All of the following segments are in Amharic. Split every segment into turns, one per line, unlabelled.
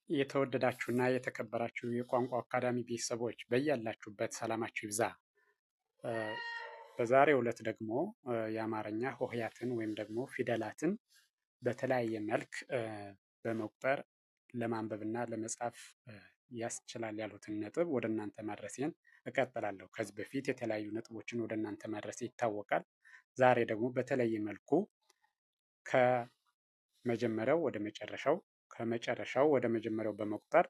የተወደዳችሁና የተከበራችሁ የቋንቋ አካዳሚ ቤተሰቦች በያላችሁበት ሰላማችሁ ይብዛ። በዛሬው ዕለት ደግሞ የአማርኛ ሆሄያትን ወይም ደግሞ ፊደላትን በተለያየ መልክ በመቁጠር ለማንበብና ለመጻፍ ያስችላል ያሉትን ነጥብ ወደ እናንተ ማድረሴን እቀጥላለሁ። ከዚህ በፊት የተለያዩ ነጥቦችን ወደ እናንተ ማድረሴ ይታወቃል። ዛሬ ደግሞ በተለየ መልኩ ከመጀመሪያው ወደ መጨረሻው ከመጨረሻው ወደ መጀመሪያው በመቁጠር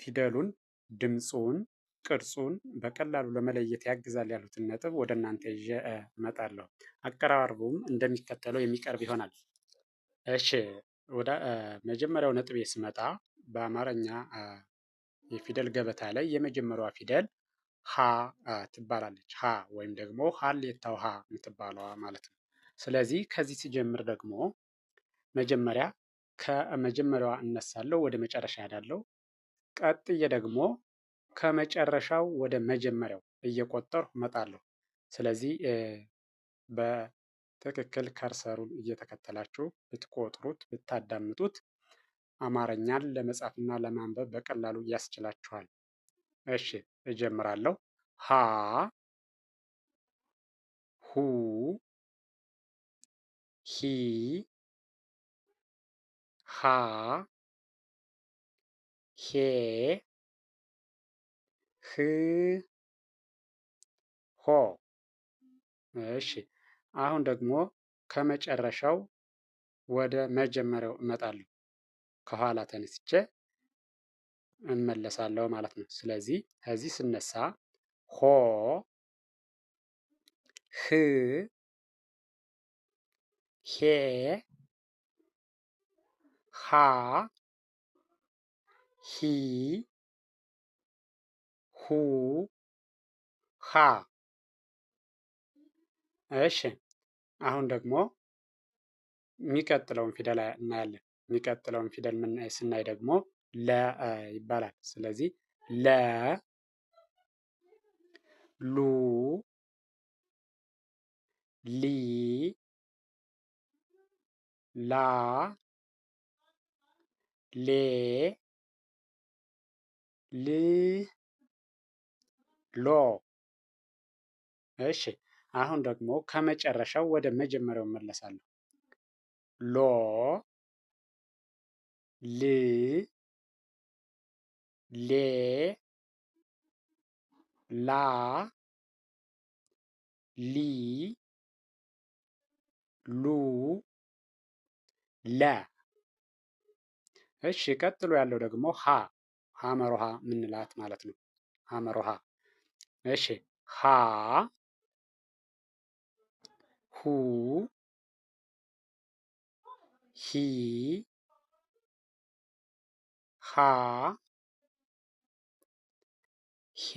ፊደሉን፣ ድምፁን፣ ቅርጹን በቀላሉ ለመለየት ያግዛል ያሉትን ነጥብ ወደ እናንተ ይዤ እመጣለሁ። አቀራረቡም እንደሚከተለው የሚቀርብ ይሆናል። እሺ፣ ወደ መጀመሪያው ነጥቤ ስመጣ በአማርኛ የፊደል ገበታ ላይ የመጀመሪያዋ ፊደል ሀ ትባላለች። ሀ ወይም ደግሞ ሀሌታው ሀ የምትባለዋ ማለት ነው። ስለዚህ ከዚህ ሲጀምር ደግሞ መጀመሪያ ከመጀመሪያዋ እነሳለሁ፣ ወደ መጨረሻ እሄዳለሁ። ቀጥዬ ደግሞ ከመጨረሻው ወደ መጀመሪያው እየቆጠርሁ እመጣለሁ። ስለዚህ በትክክል ከርሰሩን እየተከተላችሁ ብትቆጥሩት ብታዳምጡት አማርኛን ለመጻፍና ለማንበብ በቀላሉ ያስችላችኋል። እሺ እጀምራለሁ። ሀ ሁ ሂ ሃ ሄ ህ ሆ። እሺ አሁን ደግሞ ከመጨረሻው ወደ መጀመሪያው እመጣለሁ። ከኋላ ተነስቼ እመለሳለሁ ማለት ነው። ስለዚህ ከዚህ ስነሳ ሆ ህ ሄ ሃ ሂ ሁ ሃ። እሺ አሁን ደግሞ የሚቀጥለውን ፊደል እናያለን። የሚቀጥለውን ፊደል ስናይ ደግሞ ለ ይባላል። ስለዚህ ለ ሉ ሊ ላ ሌ ል ሎ። እሺ አሁን ደግሞ ከመጨረሻው ወደ መጀመሪያው እመለሳለሁ። ሎ ል ሌ ላ ሊ ሉ ለ። እሺ ቀጥሎ ያለው ደግሞ ሀ ሀመሮሃ ምንላት ማለት ነው። ሀመሮሃ። እሺ ሀ ሁ ሂ ሃ ሄ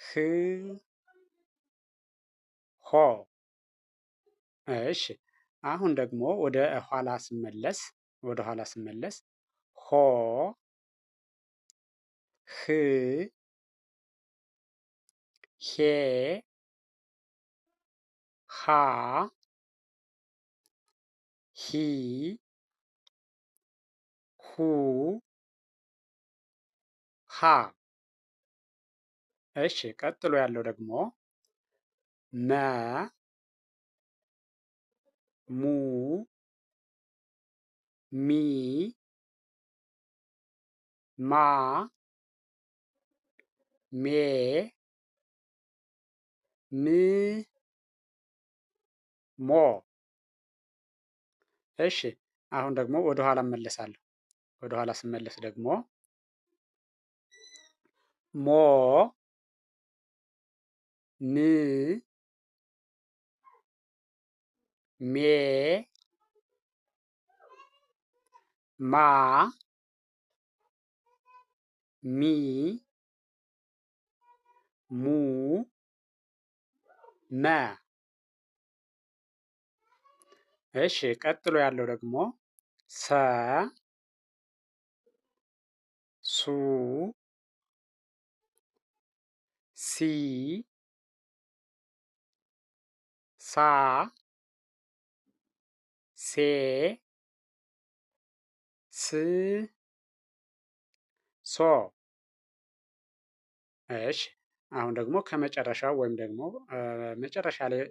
ህ ሆ። እሺ አሁን ደግሞ ወደ ኋላ ስመለስ ሆ ህ ሄ ሃ ሂ ሁ ሃ። እሺ ቀጥሎ ያለው ደግሞ መ ሙ ሚ ማ ሜ ም ሞ። እሺ አሁን ደግሞ ወደ ኋላ እመለሳለሁ። ወደ ኋላ ስመለስ ደግሞ ሞ ም ሜ ማ ሚ ሙ መ። እሺ ቀጥሎ ያለው ደግሞ ሰ ሱ ሲ ሳ ሴ ሶ። እሺ አሁን ደግሞ ከመጨረሻው ወይም ደግሞ መጨረሻ ላይ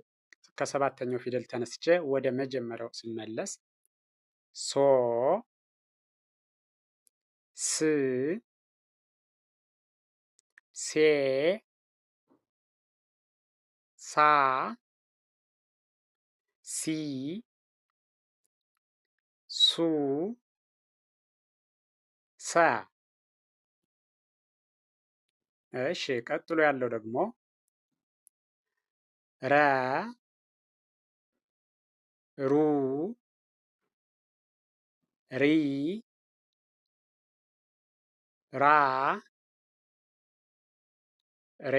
ከሰባተኛው ፊደል ተነስቼ ወደ መጀመሪያው ስመለስ ሶ ስ ሴ ሳ ሲ ሱ ሰ። እሺ ቀጥሎ ያለው ደግሞ ረ ሩ ሪ ራ ሬ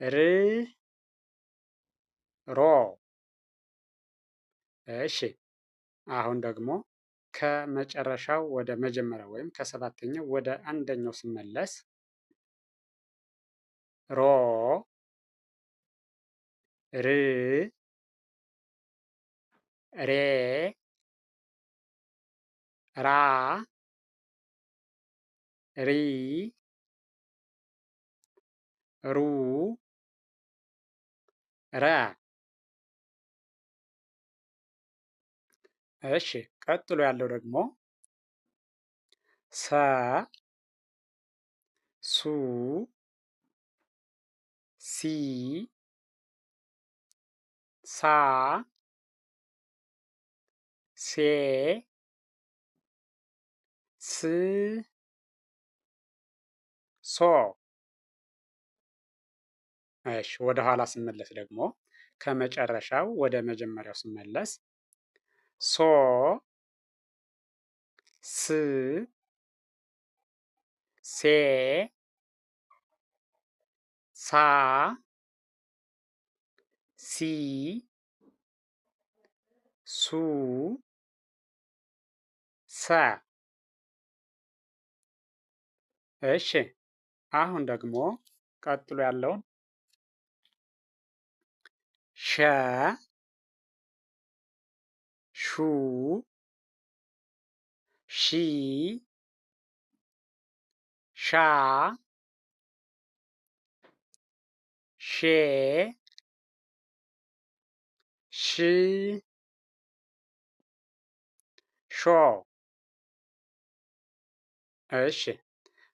ር ሮ። እሺ አሁን ደግሞ ከመጨረሻው ወደ መጀመሪያው ወይም ከሰባተኛው ወደ አንደኛው ስመለስ ሮ ር ሬ ራ ሪ ሩ ረ። እሺ ቀጥሎ ያለው ደግሞ ሰ ሱ ሲ ሳ ሴ ስ ሶ። እሺ ወደ ኋላ ስመለስ ደግሞ ከመጨረሻው ወደ መጀመሪያው ስመለስ ሶ ስ ሴ ሳ ሲ ሱ ሰ። እሺ አሁን ደግሞ ቀጥሎ ያለውን ሸ ሹ ሺ ሻ ሼ ሽ ሾ። እሺ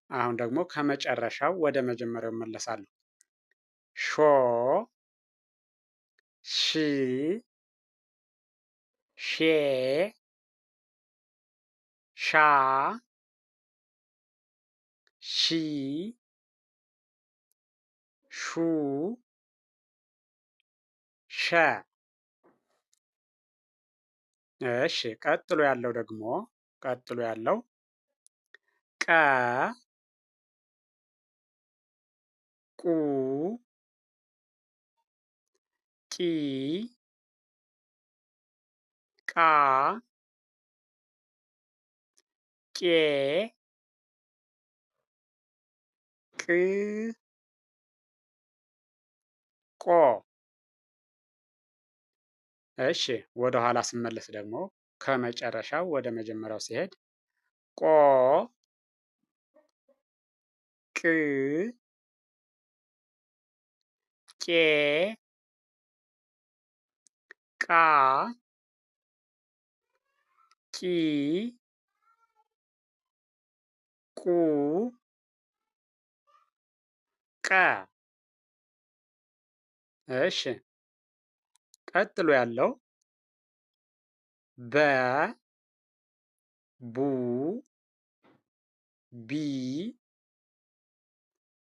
አሁን ደግሞ ከመጨረሻው ወደ መጀመሪያው እመለሳለሁ። ሾ ሽ ሼ ሻ ሺ ሹ ሸ። እሺ ቀጥሎ ያለው ቀ ቁ ቂ ቃ ቄ ቅ ቆ። እሺ ወደ ኋላ ስመለስ ደግሞ ከመጨረሻው ወደ መጀመሪያው ሲሄድ ቆ ቅ ቄ ቃ ቂ ቁ ቀ። እሺ ቀጥሎ ያለው በ ቡ ቢ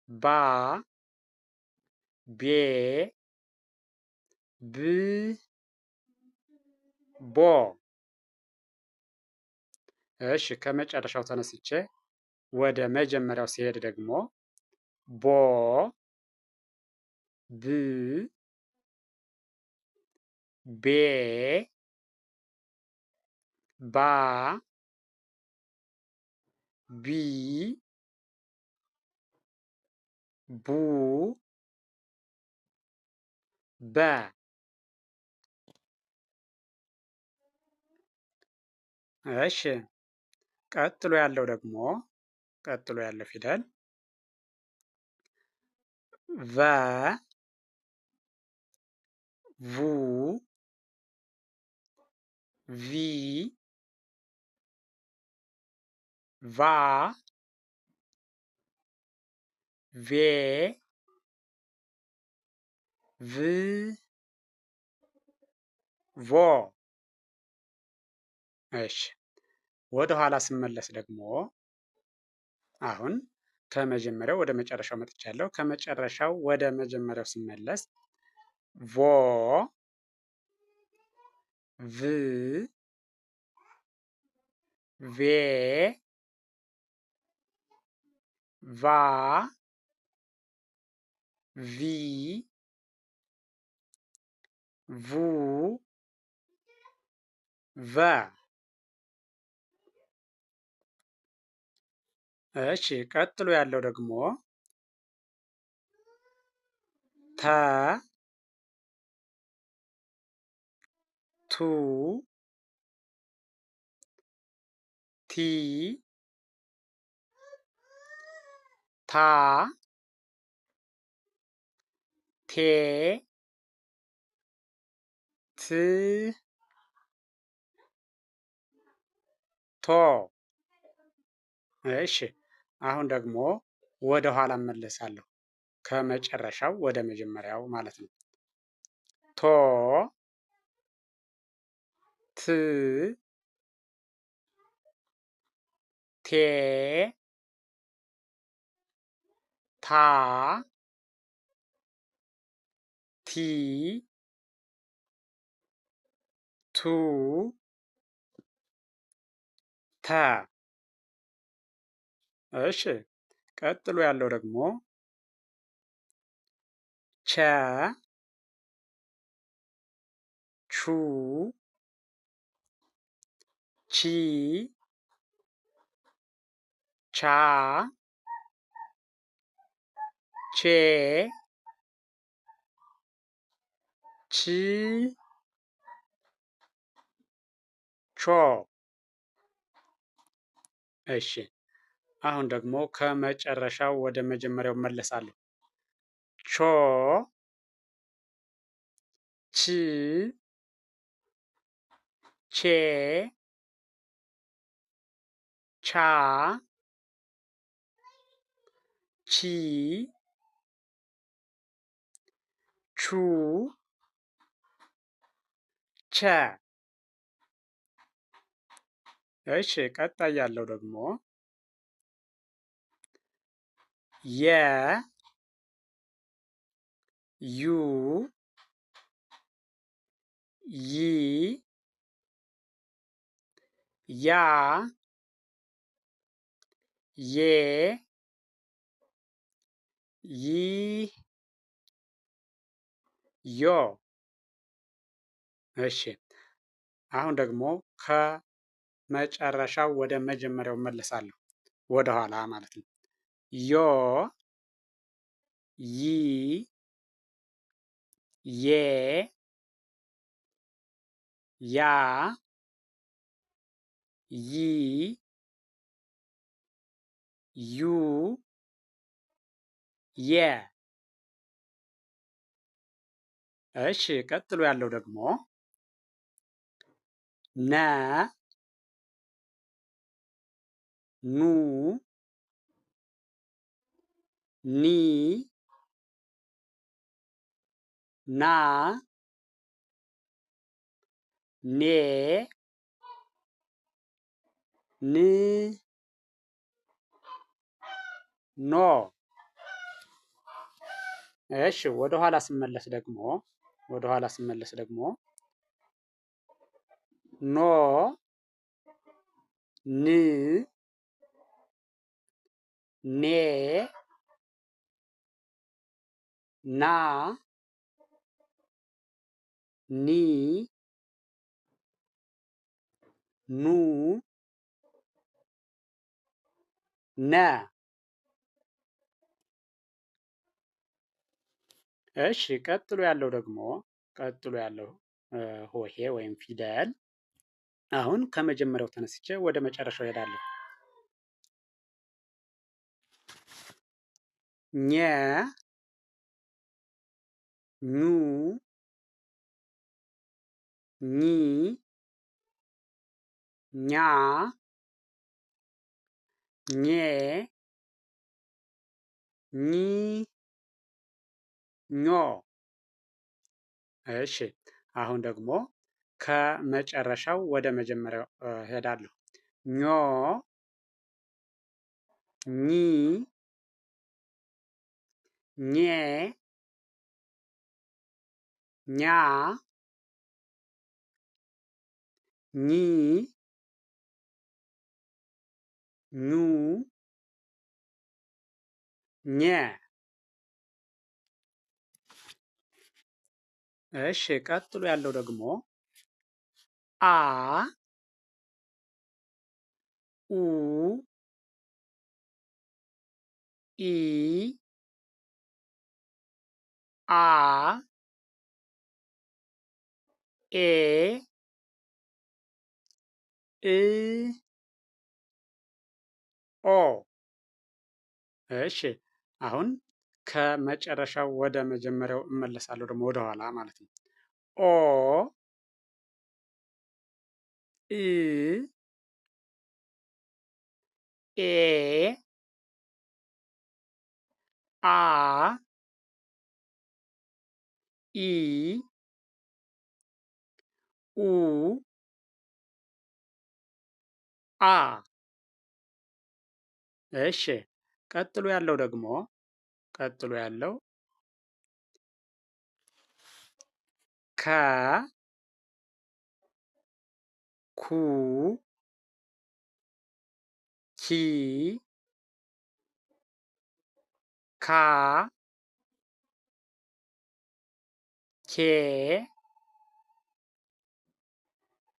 ባ ቤ ብ ቦ። እሺ ከመጨረሻው ተነስቼ ወደ መጀመሪያው ሲሄድ ደግሞ ቦ ብ ቤ ባ ቢ ቡ በ። እሺ ቀጥሎ ያለው ፊደል ቨ ቡ ቪ ቫ ቬ ቭ ቮ። እሺ ወደ ኋላ ስመለስ ደግሞ አሁን ከመጀመሪያው ወደ መጨረሻው መጥቻለሁ። ከመጨረሻው ወደ መጀመሪያው ስመለስ ቮ ቭ ቬ ቫ ቪ ቩ ቨ። እሺ ቀጥሎ ያለው ደግሞ ተ ቱ ቲ ታ ቴ ት ቶ። እሺ አሁን ደግሞ ወደ ኋላ እመለሳለሁ። ከመጨረሻው ወደ መጀመሪያው ማለት ነው። ቶ ት ቴ ታ ቲ ቱ ተ። እሺ ቀጥሎ ያለው ደግሞ ቸ ቹ ቺ ቻ ቼ ቺ ቾ። እሺ አሁን ደግሞ ከመጨረሻው ወደ መጀመሪያው እመለሳለሁ። ቾ ች ቼ ቻ ቺ ቹ ቸ። እሺ ቀጣይ ያለው ደግሞ የ ዩ ይ ያ ዬ ይ ዮ። እሺ አሁን ደግሞ ከመጨረሻው ወደ መጀመሪያው እመለሳለሁ። ወደ ኋላ ማለት ነው። ዮ ይ ዬ ያ ይ ዩ የ። እሺ ቀጥሎ ያለው ደግሞ ነ ኑ ኒ ና ኔ ን ኖ። እሺ ወደ ኋላ ስመለስ ደግሞ ኖ ን ኔ ና ኒ ኑ ነ። እሺ ቀጥሎ ያለው ሆሄ ወይም ፊደል አሁን ከመጀመሪያው ተነስቼ ወደ መጨረሻው እሄዳለሁ። ኘ ኙ ኚ ኛ ኜ ኚ ኞ። እሺ አሁን ደግሞ ከመጨረሻው ወደ መጀመሪያው ሄዳለሁ። ኞ ኚ ኜ ኛ ኚ ኙ ኘ። እሺ ቀጥሎ ያለው ደግሞ አ ኡ ኢ አ ኤ እ ኦ። እሺ አሁን ከመጨረሻው ወደ መጀመሪያው እመለሳለሁ ደግሞ ወደ ኋላ ማለት ነው። ኦ እ ኤ አ ኢ ኡ አ። እሺ ቀጥሎ ያለው ደግሞ ከ ኩ ኪ ካ ኬ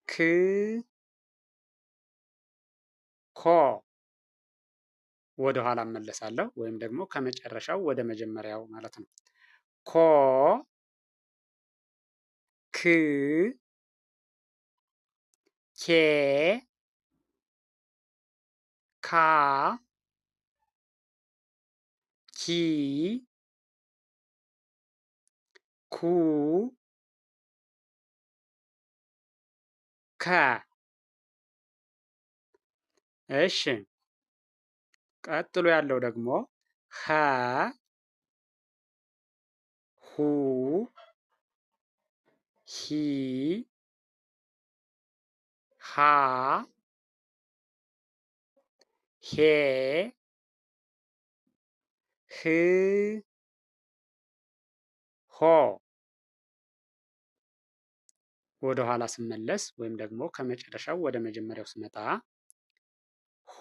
ክ ኮ። ወደ ኋላ እመለሳለሁ ወይም ደግሞ ከመጨረሻው ወደ መጀመሪያው ማለት ነው። ኮ ክ ኬ ካ ኪ ኩ ከ። እሺ ቀጥሎ ያለው ደግሞ ሀ ሁ ሂ ሃ ሄ ህ ሆ። ወደ ኋላ ስመለስ ወይም ደግሞ ከመጨረሻው ወደ መጀመሪያው ስመጣ ሆ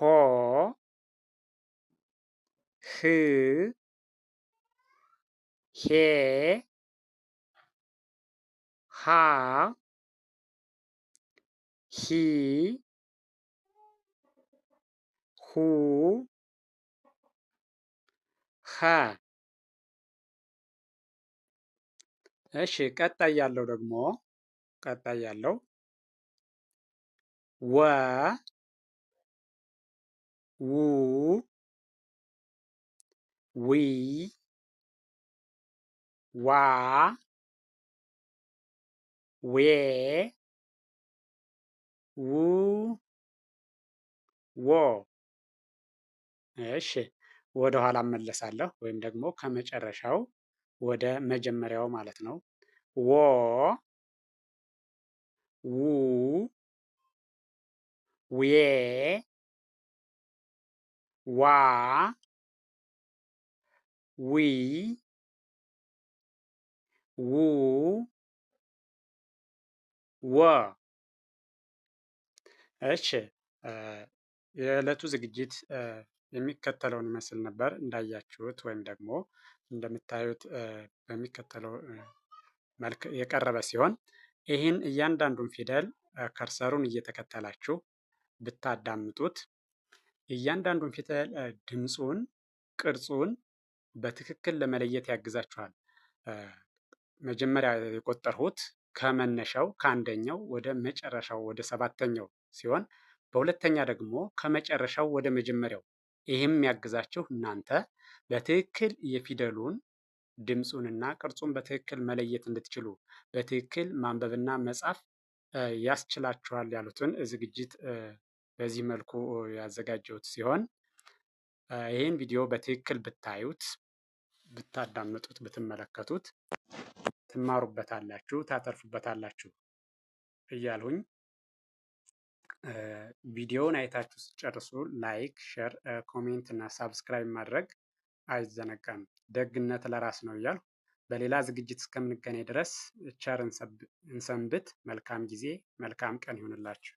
ህ ሄ ሃ ሂ ሁ ሀ። እሺ ቀጣይ ያለው ደግሞ ወ ው ዊ ዋ ዌ ው ዎ። እሺ ወደ ኋላ እመለሳለሁ ወይም ደግሞ ከመጨረሻው ወደ መጀመሪያው ማለት ነው። ዎ ው ዌ ዋ ዊ ው ወ። እሺ የዕለቱ ዝግጅት የሚከተለውን ይመስል ነበር። እንዳያችሁት ወይም ደግሞ እንደምታዩት በሚከተለው መልክ የቀረበ ሲሆን ይህን እያንዳንዱን ፊደል ከርሰሩን እየተከተላችሁ ብታዳምጡት እያንዳንዱን ፊደል ድምፁን፣ ቅርጹን በትክክል ለመለየት ያግዛችኋል። መጀመሪያ የቆጠርሁት ከመነሻው ከአንደኛው ወደ መጨረሻው ወደ ሰባተኛው ሲሆን በሁለተኛ ደግሞ ከመጨረሻው ወደ መጀመሪያው። ይህም የሚያግዛችሁ እናንተ በትክክል የፊደሉን ድምፁንና ቅርጹን በትክክል መለየት እንድትችሉ በትክክል ማንበብና መጻፍ ያስችላችኋል ያሉትን ዝግጅት በዚህ መልኩ ያዘጋጀሁት ሲሆን ይህን ቪዲዮ በትክክል ብታዩት፣ ብታዳምጡት፣ ብትመለከቱት ትማሩበታላችሁ፣ ታተርፉበታላችሁ እያልሁኝ ቪዲዮውን አይታችሁ ስጨርሱ ላይክ፣ ሼር፣ ኮሜንት እና ሳብስክራይብ ማድረግ አይዘነጋም። ደግነት ለራስ ነው እያልሁ በሌላ ዝግጅት እስከምንገናኝ ድረስ ቸር እንሰንብት። መልካም ጊዜ፣ መልካም ቀን ይሁንላችሁ።